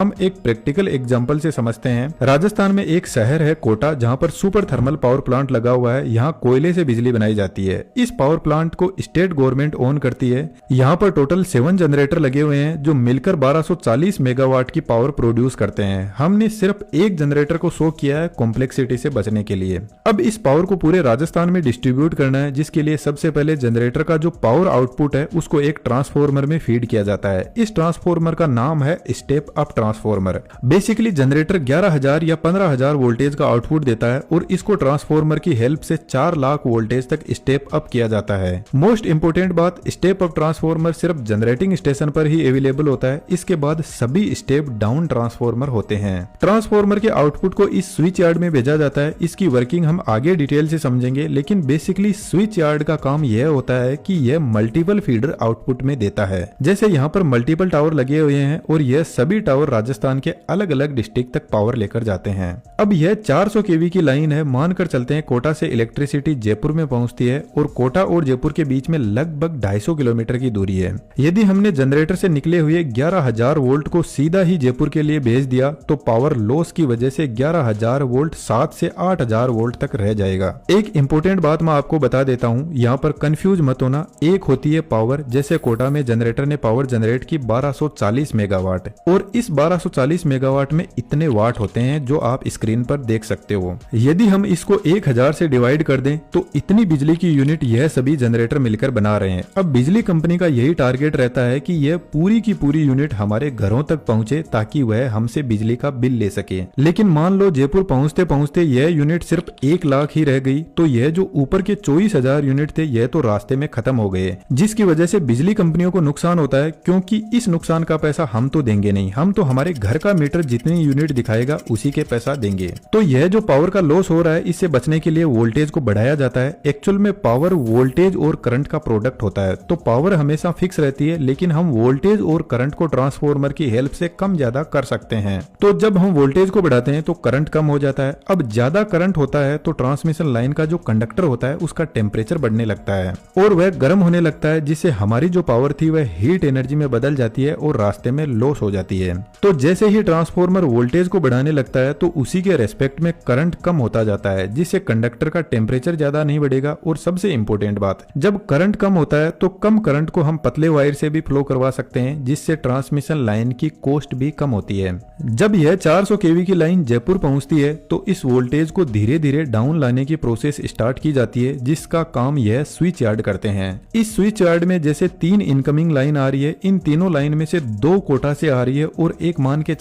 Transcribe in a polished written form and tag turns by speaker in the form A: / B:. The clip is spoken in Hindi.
A: हम एक प्रैक्टिकल एग्जांपल से समझते हैं। राजस्थान में एक शहर है कोटा, जहां पर सुपर थर्मल पावर प्लांट लगा हुआ है। यहां कोयले से बिजली बनाई जाती है। इस पावर प्लांट को स्टेट गवर्नमेंट ओन करती है। यहां पर टोटल 7 जनरेटर लगे हुए हैं जो मिलकर 1240 मेगावाट की पावर प्रोड्यूस करते हैं। हमने सिर्फ एक जनरेटर को शो किया है कॉम्प्लेक्सिटी से बचने के लिए। अब इस पावर को पूरे राजस्थान में डिस्ट्रीब्यूट करना है, जिसके लिए सबसे पहले जनरेटर का जो पावर आउटपुट है उसको एक ट्रांसफॉर्मर में फीड किया जाता है। इस ट्रांसफॉर्मर का नाम है step up transformer. Basically generator 11,000 या 15,000 वोल्टेज का आउटपुट देता है और इसको ट्रांसफॉर्मर की हेल्प से 4 लाख वोल्टेज तक स्टेप अप किया जाता है। मोस्ट इंपोर्टेंट बात, स्टेप अप ट्रांसफॉर्मर सिर्फ जनरेटिंग स्टेशन पर ही अवेलेबल होता है। इसके बाद सभी स्टेप डाउन ट्रांसफॉर्मर होते हैं। ट्रांसफॉर्मर के आउटपुट को इस स्विच यार्ड में भेजा जाता है। इसकी वर्किंग हम आगे डिटेल से समझेंगे, लेकिन बेसिकली स्विच यार्ड का काम यह होता है कि यह मल्टीपल फीडर आउटपुट में देता है। जैसे यहाँ पर मल्टीपल टावर लगे हुए हैं और यह सभी टावर राजस्थान के अलग अलग डिस्ट्रिक्ट तक पावर लेकर जाते हैं। अब यह 400 केवी की लाइन है। मानकर चलते हैं कोटा से इलेक्ट्रिसिटी जयपुर में पहुंचती है और कोटा और जयपुर के बीच में लगभग 250 किलोमीटर की दूरी है। यदि हमने जनरेटर से निकले हुए 11,000 वोल्ट को सीधा ही जयपुर के लिए भेज दिया तो पावर लॉस की वजह से 11,000 वोल्ट 7 से 8,000 वोल्ट तक रह जाएगा। एक इंपॉर्टेंट बात मैं आपको बता देता हूँ, यहाँ पर कंफ्यूज मत होना। एक होती है पावर, जैसे कोटा में जनरेटर ने पावर जनरेट की 1240 मेगावाट और इस 1240 मेगावाट में इतने वाट होते हैं जो आप स्क्रीन पर देख सकते हो। यदि हम इसको 1000 से डिवाइड कर दें तो इतनी बिजली की यूनिट यह सभी जनरेटर मिलकर बना रहे हैं। अब बिजली कंपनी का यही टारगेट रहता है कि यह पूरी की पूरी यूनिट हमारे घरों तक पहुंचे ताकि वह हमसे बिजली का बिल ले सके। लेकिन मान लो जयपुर पहुंचते पहुंचते यह यूनिट सिर्फ 1 लाख ही रह गई तो यह जो ऊपर के 24,000 यूनिट थे यह तो रास्ते में खत्म हो गए, जिसकी वजह से बिजली कंपनियों को नुकसान होता है, क्योंकि इस नुकसान का पैसा हम तो देंगे नहीं। हम तो हमारे घर का मीटर जितनी यूनिट दिखाएगा उसी के पैसा देंगे। तो यह जो पावर का लॉस हो रहा है, इससे बचने के लिए वोल्टेज को बढ़ाया जाता है। एक्चुअल में पावर वोल्टेज और करंट का प्रोडक्ट होता है, तो पावर हमेशा फिक्स रहती है, लेकिन हम वोल्टेज और करंट को ट्रांसफॉर्मर की हेल्प से कम ज्यादा कर सकते हैं। तो जब हम वोल्टेज को बढ़ाते हैं तो करंट कम हो जाता है। अब ज्यादा करंट होता है तो ट्रांसमिशन लाइन का जो कंडक्टर होता है उसका टेम्परेचर बढ़ने लगता है और वह गर्म होने लगता है, जिससे हमारी जो पावर थी वह हीट एनर्जी में बदल जाती है और रास्ते में लॉस हो जाती है। तो जैसे ही ट्रांसफॉर्मर वोल्टेज को बढ़ाने लगता है तो उसी के रेस्पेक्ट में करंट कम होता जाता है, जिससे कंडक्टर का टेम्परेचर ज्यादा नहीं बढ़ेगा। और सबसे इंपॉर्टेंट बात, जब करंट कम होता है तो कम करंट को हम पतले वायर से भी फ्लो करवा सकते हैं, जिससे ट्रांसमिशन लाइन की कॉस्ट भी कम होती है। जब यह 400 केवी की लाइन जयपुर पहुंचती है तो इस वोल्टेज को धीरे धीरे डाउन लाने की प्रोसेस स्टार्ट की जाती है, जिसका काम यह स्विच यार्ड करते हैं। इस स्विच यार्ड में जैसे 3 इनकमिंग लाइन आ रही है, इन तीनों लाइन में से 2 कोटा से आ रही है और एक मान के